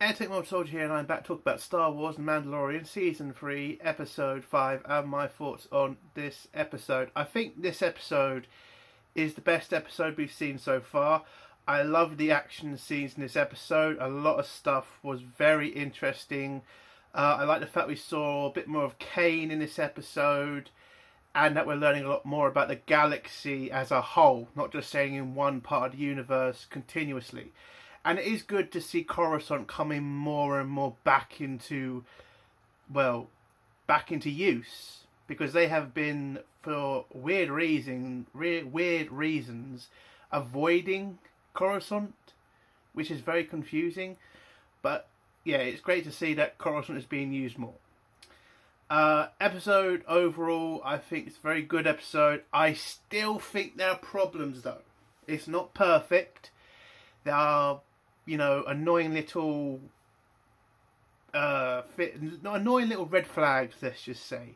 Entertainment Soldier here, and I'm back to talk about Star Wars The Mandalorian Season 3, Episode 5, and my thoughts on this episode. I think this episode is the best episode we've seen so far. I love the action scenes in this episode. A lot of stuff was very interesting. I like the fact we saw a bit more of Kane in this episode, and that we're learning a lot more about the galaxy as a whole, not just staying in one part of the universe continuously. And it is good to see Coruscant coming more and more back into use, because they have been, for weird reasons, avoiding Coruscant, which is very confusing. But yeah, it's great to see that Coruscant is being used more. Episode overall, I think it's a very good episode. I still think there are problems though. It's not perfect. There are, annoying little annoying little red flags, let's just say,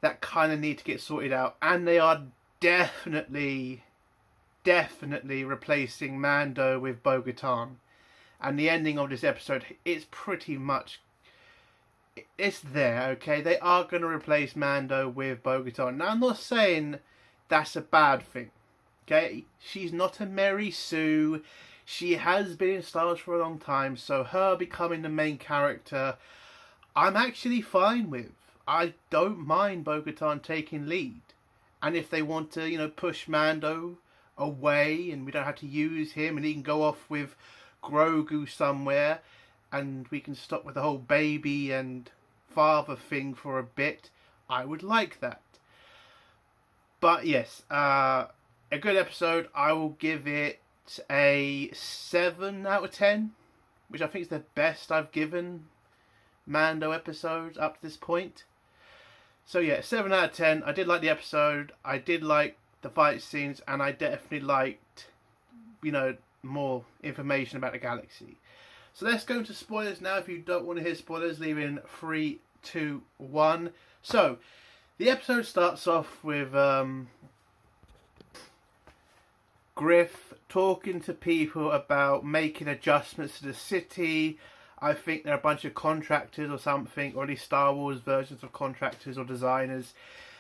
that kind of need to get sorted out. And they are definitely replacing Mando with Bo-Katan. And the ending of this episode, it's pretty much, it's there, okay? They are going to replace Mando with Bo-Katan. Now, I'm not saying that's a bad thing, okay? She's not a Mary Sue. She has been in Star Wars for a long time, so her becoming the main character, I'm actually fine with. I don't mind Bo-Katan taking lead. And if they want to, push Mando away and we don't have to use him and he can go off with Grogu somewhere and we can stop with the whole baby and father thing for a bit, I would like that. But yes, a good episode. I will give it a 7 out of 10, which I think is the best I've given Mando episodes up to this point. So yeah, 7 out of 10. I did like the episode. I did like the fight scenes, and I definitely liked, more information about the galaxy. So let's go into spoilers now. If you don't want to hear spoilers, leave in 3, 2, 1. So the episode starts off with Griff talking to people about making adjustments to the city. I think they're a bunch of contractors or something, or at least Star Wars versions of contractors or designers.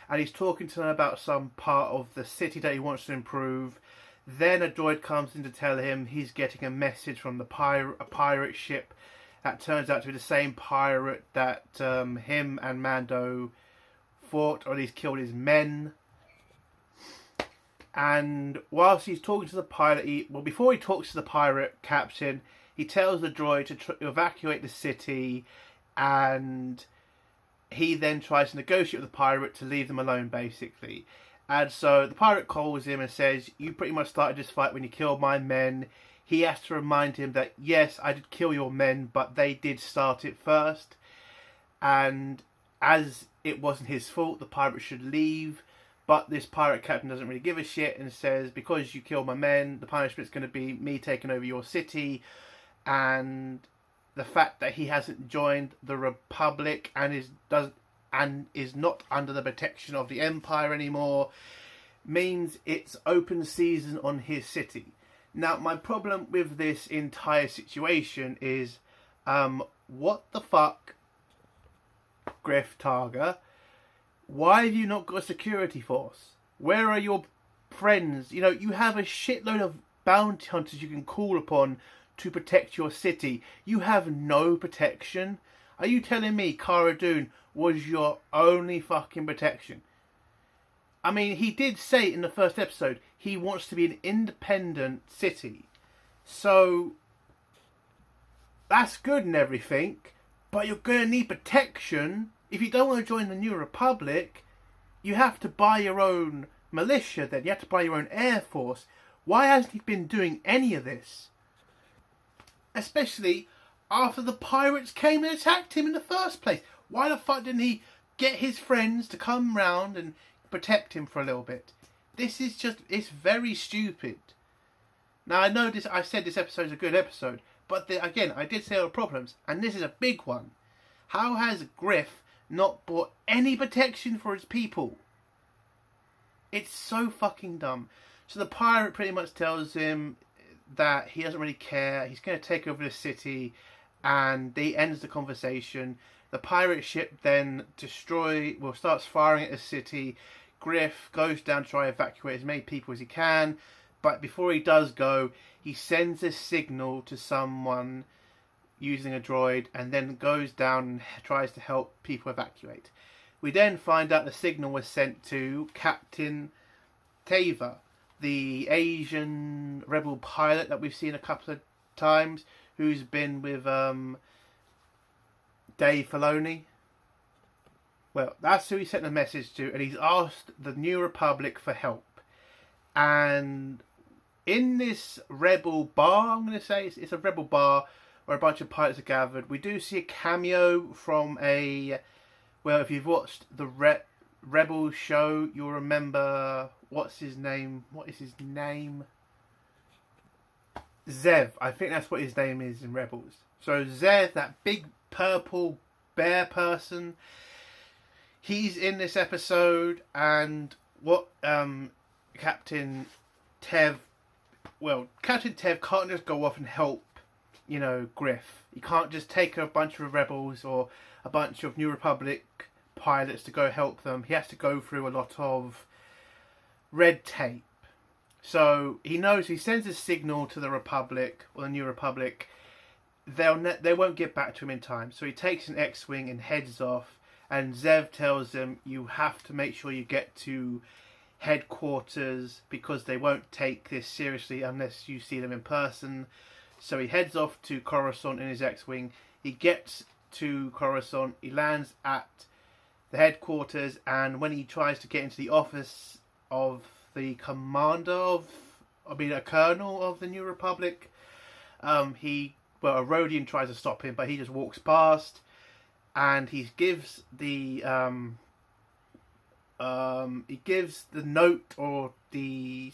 And he's talking to them about some part of the city that he wants to improve. Then a droid comes in to tell him he's getting a message from a pirate ship that turns out to be the same pirate that him and Mando fought, or at least killed his men. And whilst he's talking to the pilot, before he talks to the pirate captain, he tells the droid to evacuate the city, and he then tries to negotiate with the pirate to leave them alone, basically. And so the pirate calls him and says, "You pretty much started this fight when you killed my men." He has to remind him that, yes, I did kill your men, but they did start it first. And as it wasn't his fault, the pirate should leave. But this pirate captain doesn't really give a shit and says, because you killed my men, the punishment's going to be me taking over your city. And the fact that he hasn't joined the Republic and is not under the protection of the Empire anymore means it's open season on his city. Now, my problem with this entire situation is, what the fuck, Griff Targa? Why have you not got a security force? Where are your friends? You have a shitload of bounty hunters you can call upon to protect your city. You have no protection. Are you telling me Cara Dune was your only fucking protection? I mean, he did say in the first episode he wants to be an independent city. So that's good and everything, but you're going to need protection. If you don't want to join the New Republic, you have to buy your own militia then. You have to buy your own air force. Why hasn't he been doing any of this? Especially after the pirates came and attacked him in the first place. Why the fuck didn't he get his friends to come round and protect him for a little bit? This is just, it's very stupid. Now, I know I said this episode is a good episode, but again, I did say all the problems, and this is a big one. How has Griff not bought any protection for his people? It's so fucking dumb. So the pirate pretty much tells him that he doesn't really care. He's going to take over the city, and he ends the conversation. The pirate ship then starts firing at the city. Griff goes down to try to evacuate as many people as he can, but before he does go, he sends a signal to someone using a droid, and then goes down and tries to help people evacuate. We then find out the signal was sent to Captain Teva, the Asian rebel pilot that we've seen a couple of times, who's been with Dave Filoni. Well, that's who he sent a message to, and he's asked the New Republic for help. And in this rebel bar, I'm going to say it's a rebel bar where a bunch of pilots are gathered, we do see a cameo from if you've watched the Rebel show, you'll remember, what's his name? Zev. I think that's what his name is in Rebels. So Zev, that big purple bear person, he's in this episode, and what Captain Tev can't just go off and help, Griff. He can't just take a bunch of rebels or a bunch of New Republic pilots to go help them. He has to go through a lot of red tape. So he knows he sends a signal to the Republic or the New Republic, they won't get back to him in time. So he takes an X-wing and heads off. And Zev tells him, you have to make sure you get to headquarters because they won't take this seriously unless you see them in person. So he heads off to Coruscant in his X-wing. He gets to Coruscant. He lands at the headquarters, and when he tries to get into the office of the a colonel of the New Republic, a Rodian tries to stop him, but he just walks past, and he gives the note or the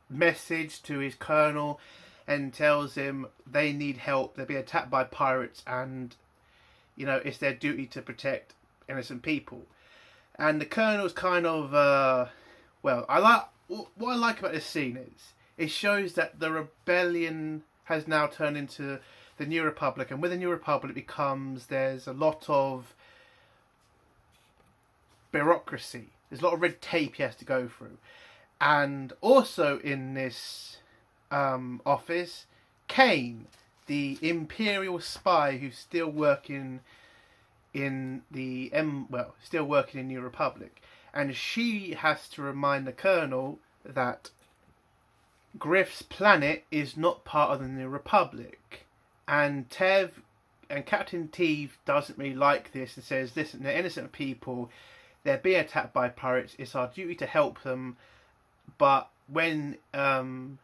message to his colonel and tells him they need help. They're being attacked by pirates, and it's their duty to protect innocent people. And the colonel's kind of what I like about this scene is it shows that the rebellion has now turned into the New Republic, and with the New Republic there's a lot of bureaucracy. There's a lot of red tape he has to go through. And also in this office, Kane, the Imperial spy who's still working in New Republic, and she has to remind the Colonel that Griff's planet is not part of the New Republic, and Captain Tev doesn't really like this and says, listen, they're innocent people, they're being attacked by pirates, it's our duty to help them. But when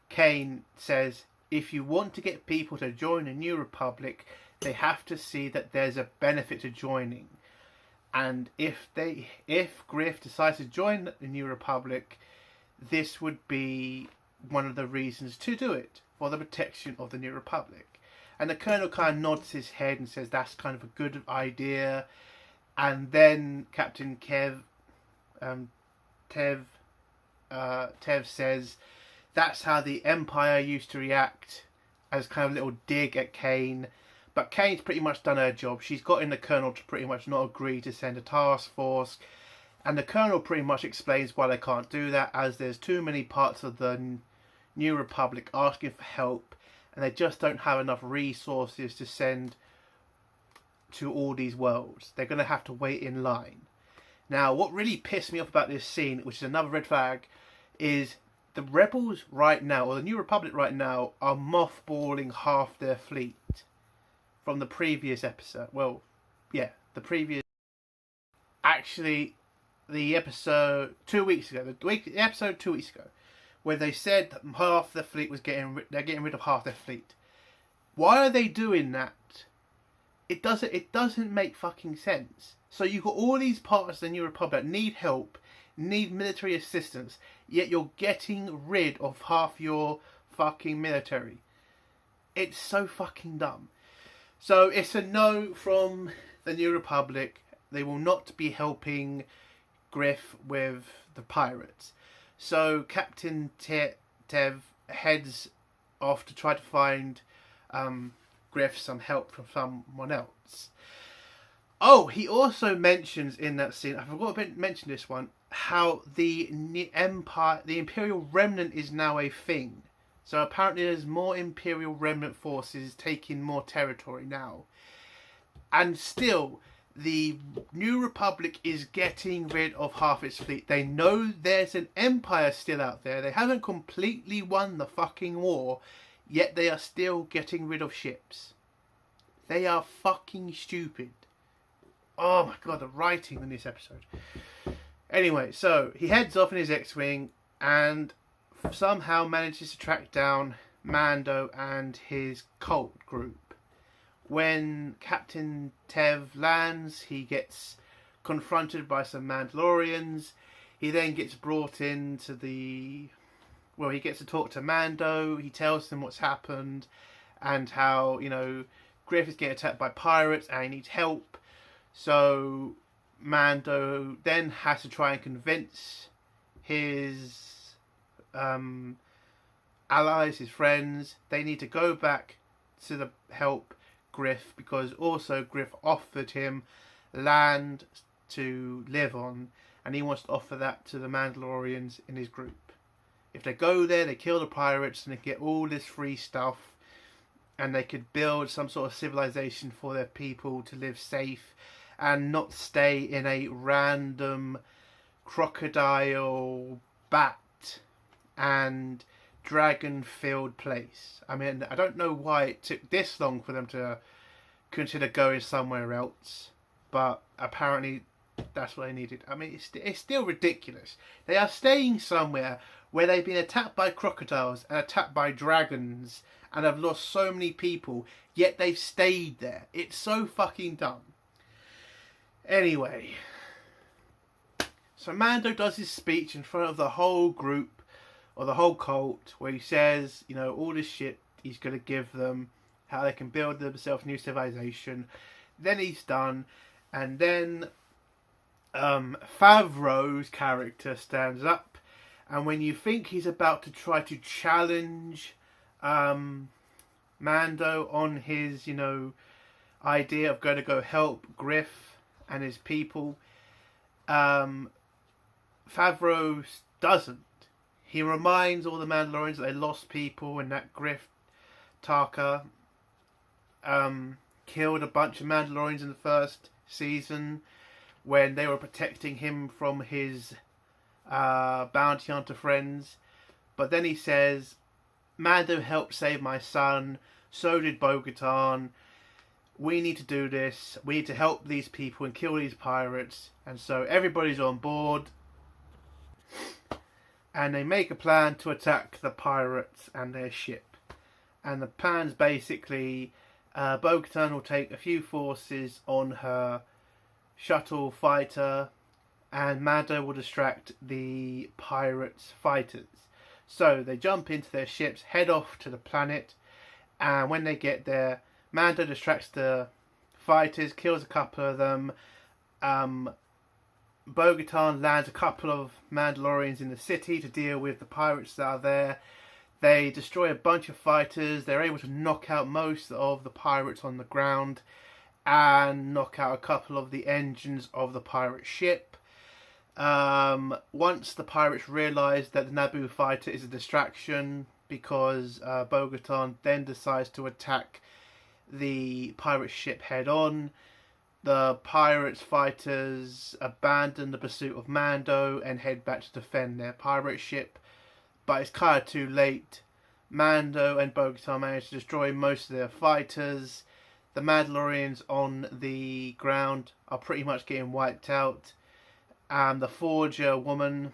Kane says, if you want to get people to join the New Republic, they have to see that there's a benefit to joining. And if Griff decides to join the New Republic, this would be one of the reasons to do it, for the protection of the New Republic. And the Colonel kind of nods his head and says that's kind of a good idea. And then Captain Tev says that's how the Empire used to react, as kind of a little dig at Kane. But Kane's pretty much done her job. She's gotten the Colonel to pretty much not agree to send a task force. And the Colonel pretty much explains why they can't do that, as there's too many parts of the New Republic asking for help, and they just don't have enough resources to send to all these worlds. They're going to have to wait in line. Now, what really pissed me off about this scene, which is another red flag, is the rebels right now, or the New Republic right now, are mothballing half their fleet from the previous episode. Well, yeah, the previous... Actually, the episode 2 weeks ago, the episode 2 weeks ago, where they said that half the fleet was they're getting rid of half their fleet. Why are they doing that? It doesn't make fucking sense. So you've got all these parts of the New Republic that need help, need military assistance, yet you're getting rid of half your fucking military. It's so fucking dumb. So it's a no from the New Republic. They will not be helping Griff with the pirates. So Captain Tev heads off to try to find Griff some help from someone else. Oh, he also mentions in that scene, I forgot to mention this one, how the Imperial Remnant is now a thing. So apparently there's more Imperial Remnant forces taking more territory now. And still, the New Republic is getting rid of half its fleet. They know there's an empire still out there. They haven't completely won the fucking war, yet they are still getting rid of ships. They are fucking stupid. Oh my god, the writing in this episode. Anyway, so he heads off in his X-Wing and somehow manages to track down Mando and his cult group. When Captain Tev lands, he gets confronted by some Mandalorians. He then gets brought into he gets to talk to Mando. He tells them what's happened and how, Griff is getting attacked by pirates and he needs help. So Mando then has to try and convince his allies, his friends, they need to go back to help Griff, because also Griff offered him land to live on and he wants to offer that to the Mandalorians in his group. If they go there, they kill the pirates and they get all this free stuff and they could build some sort of civilization for their people to live safe and not stay in a random crocodile, bat and dragon-filled place. I mean, I don't know why it took this long for them to consider going somewhere else, but apparently that's what they needed. I mean, it's still ridiculous. They are staying somewhere where they've been attacked by crocodiles and attacked by dragons and have lost so many people, yet they've stayed there. It's so fucking dumb. Anyway, so Mando does his speech in front of the whole group, or the whole cult, where he says, all this shit he's going to give them, how they can build themselves a new civilization. Then he's done, and then Favreau's character stands up, and when you think he's about to try to challenge Mando on his, idea of going to go help Griff and his people, Favreau doesn't. He reminds all the Mandalorians that they lost people and that Griff Tarka killed a bunch of Mandalorians in the first season when they were protecting him from his bounty hunter friends. But then he says, Mando helped save my son, so did Bo-Katan. We need to do this. We need to help these people and kill these pirates. And so everybody's on board. And they make a plan to attack the pirates and their ship. And the plan's basically Bo-Katan will take a few forces on her shuttle fighter and Mando will distract the pirates' fighters. So they jump into their ships, head off to the planet, and when they get there, Mando distracts the fighters, kills a couple of them. Bo-Katan lands a couple of Mandalorians in the city to deal with the pirates that are there. They destroy a bunch of fighters. They're able to knock out most of the pirates on the ground and knock out a couple of the engines of the pirate ship. Once the pirates realise that the Naboo fighter is a distraction, because Bo-Katan then decides to attack the pirate ship head on, the pirates fighters abandon the pursuit of Mando and head back to defend their pirate ship. But it's kind of too late. Mando and Bo-Katan manage to destroy most of their fighters. The Mandalorians on the ground are pretty much getting wiped out. The Forger woman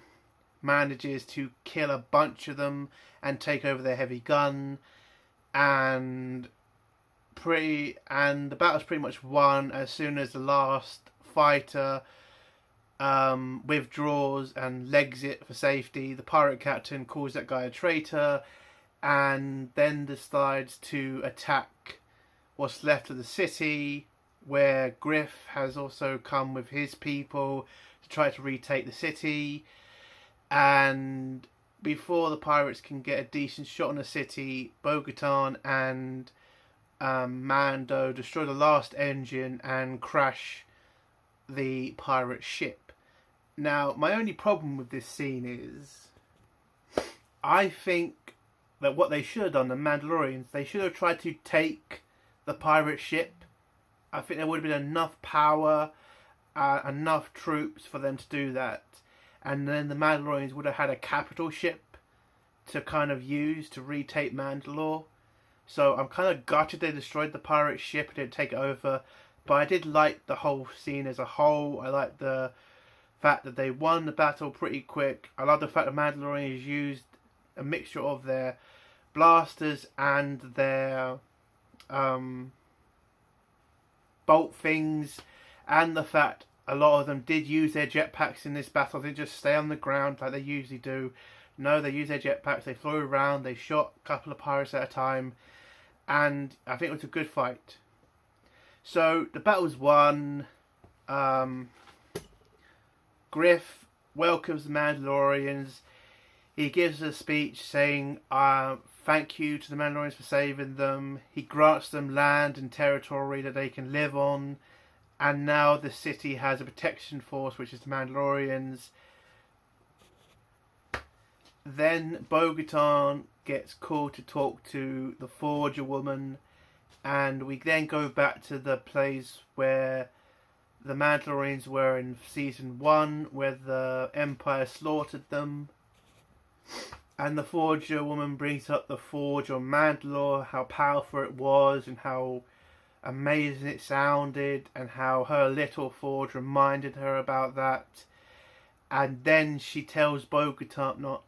manages to kill a bunch of them and take over their heavy gun. And the battle's pretty much won as soon as the last fighter withdraws and legs it for safety. The pirate captain calls that guy a traitor and then decides to attack what's left of the city, where Griff has also come with his people to try to retake the city. And before the pirates can get a decent shot on the city, Bo-Katan and Mando destroy the last engine and crash the pirate ship. Now, my only problem with this scene is, I think that what they should have done, the Mandalorians, they should have tried to take the pirate ship. I think there would have been enough power, enough troops for them to do that. And then the Mandalorians would have had a capital ship to kind of use to retake Mandalore. So I'm kind of gutted they destroyed the pirate ship and didn't take it over. But I did like the whole scene as a whole. I like the fact that they won the battle pretty quick. I love the fact that Mandalorians used a mixture of their blasters and their bolt things, and the fact a lot of them did use their jetpacks in this battle. They didn't just stay on the ground like they usually do. No, they used their jetpacks, they flew around, they shot a couple of pirates at a time, and I think it was a good fight. So the battle's won. Griff welcomes the Mandalorians. He gives a speech saying thank you to the Mandalorians for saving them. He grants them land and territory that they can live on. And now the city has a protection force, which is the Mandalorians. Then Bo-Katan gets called to talk to the Forger woman. And we then go back to the place where the Mandalorians were in Season 1, where the Empire slaughtered them. And the Forger woman brings up the Forge on Mandalore, how powerful it was and how amazing it sounded, and how her little forge reminded her about that. And then she tells Bo-Katan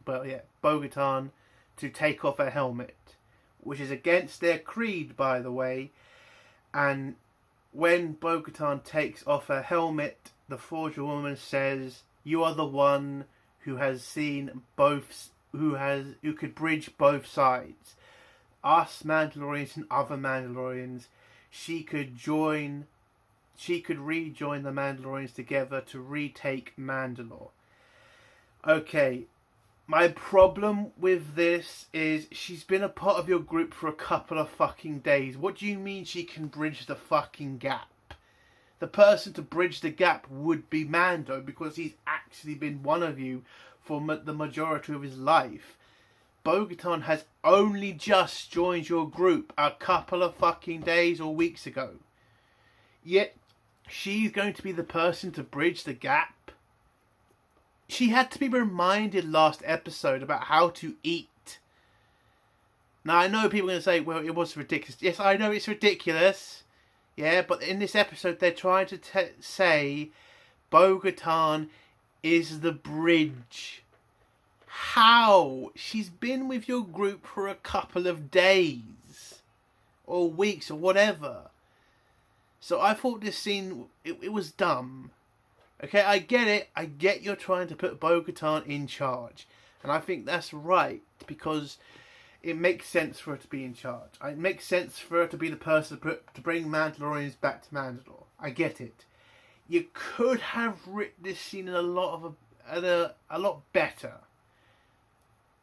to take off her helmet, which is against their creed, by the way. And when Bo-Katan takes off her helmet, the Forger woman says, "You are the one who has seen both, who could bridge both sides. Us Mandalorians and other Mandalorians. She could rejoin the Mandalorians together to retake Mandalore." Okay, my problem with this is she's been a part of your group for a couple of fucking days. What do you mean she can bridge the fucking gap? The person to bridge the gap would be Mando, because he's actually been one of you for the majority of his life. Bo-Katan has only just joined your group a couple of fucking days or weeks ago. Yet, she's going to be the person to bridge the gap. She had to be reminded last episode about how to eat. Now, I know people are going to say, well, it was ridiculous. Yes, I know it's ridiculous. Yeah, but in this episode, they're trying to say Bo-Katan is the bridge. How? She's been with your group for a couple of days or weeks or whatever. So I thought this scene, it was dumb. Okay, I get it. I get you're trying to put Bo-Katan in charge. And I think that's right, because it makes sense for her to be in charge. It makes sense for her to be the person to bring Mandalorians back to Mandalore. I get it. You could have written this scene in a lot better.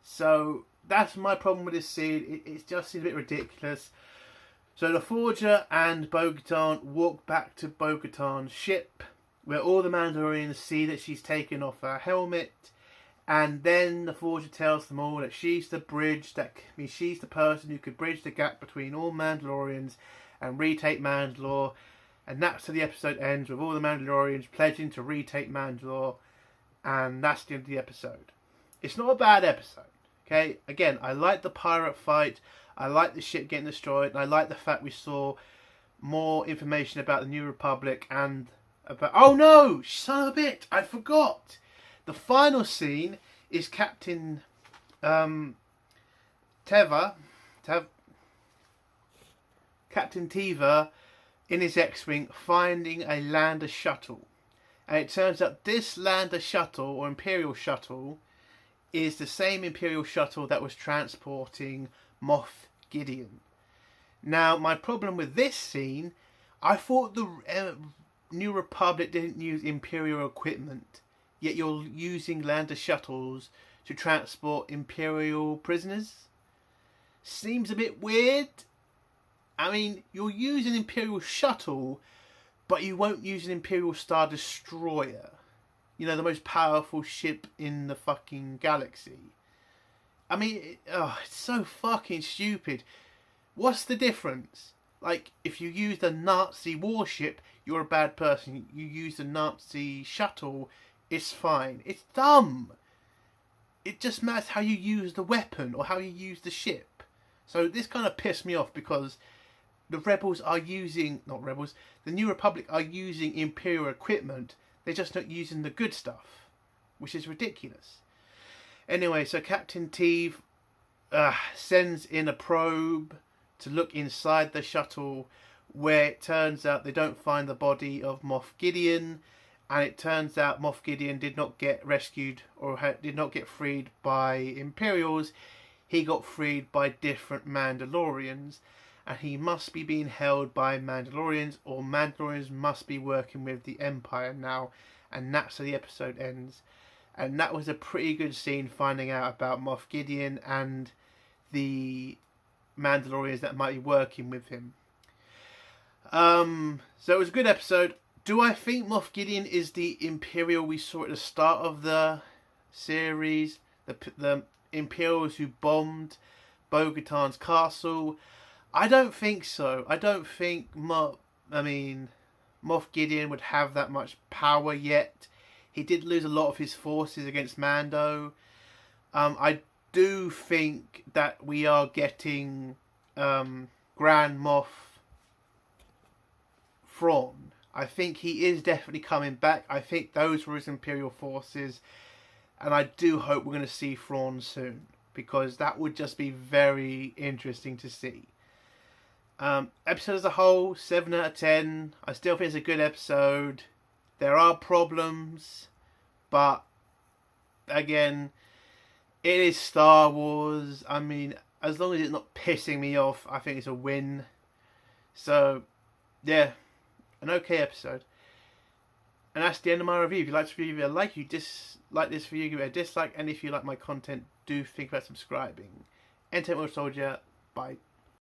So that's my problem with this scene. It just seems a bit ridiculous. So the Forger and Bo-Katan walk back to Bo-Katan's ship, where all the Mandalorians see that she's taken off her helmet. And then the Forger tells them all that she's the bridge, that means she's the person who could bridge the gap between all Mandalorians and retake Mandalore. And that's how the episode ends, with all the Mandalorians pledging to retake Mandalore. And that's the end of the episode. It's not a bad episode. Okay, again, I like the pirate fight. I like the ship getting destroyed. And I like the fact we saw more information about the New Republic and about... Oh no! Son of a bitch! I forgot! The final scene is Captain Captain Teva in his X-Wing finding a lander shuttle. And it turns out this lander shuttle, or Imperial shuttle, is the same Imperial shuttle that was transporting Moff Gideon. Now, my problem with this scene, I thought the New Republic didn't use Imperial equipment, yet you're using lander shuttles to transport Imperial prisoners. Seems a bit weird. I mean, you'll use an Imperial shuttle, but you won't use an Imperial Star Destroyer. You know, the most powerful ship in the fucking galaxy. I mean, it's so fucking stupid. What's the difference? Like, if you use the Nazi warship, you're a bad person. You use the Nazi shuttle, it's fine. It's dumb. It just matters how you use the weapon or how you use the ship. So this kind of pissed me off because the rebels are using... Not rebels. The New Republic are using Imperial equipment. They're just not using the good stuff. Which is ridiculous. Anyway, so Captain Teve sends in a probe to look inside the shuttle, where it turns out they don't find the body of Moff Gideon, and it turns out Moff Gideon did not get rescued or did not get freed by Imperials. He got freed by different Mandalorians, and he must be being held by Mandalorians, or Mandalorians must be working with the Empire now, and that's how the episode ends. And that was a pretty good scene, finding out about Moff Gideon and the Mandalorians that might be working with him. So it was a good episode. Do I think Moff Gideon is the Imperial we saw at the start of the series? The Imperials who bombed Bo-Katan's castle? I don't think so. I don't think Moff Gideon would have that much power yet. He did lose a lot of his forces against Mando. I do think that we are getting Grand Moff Thrawn. I think he is definitely coming back. I think those were his Imperial forces. And I do hope we're going to see Thrawn soon, because that would just be very interesting to see. Episode as a whole, 7 out of 10. I still think it's a good episode. There are problems, but again, it is Star Wars. I mean, as long as it's not pissing me off, I think it's a win. So, yeah, an okay episode. And that's the end of my review. If you like this review, give it a like. If you dislike this review, give it a dislike. And if you like my content, do think about subscribing. Entertainment Soldier, bye.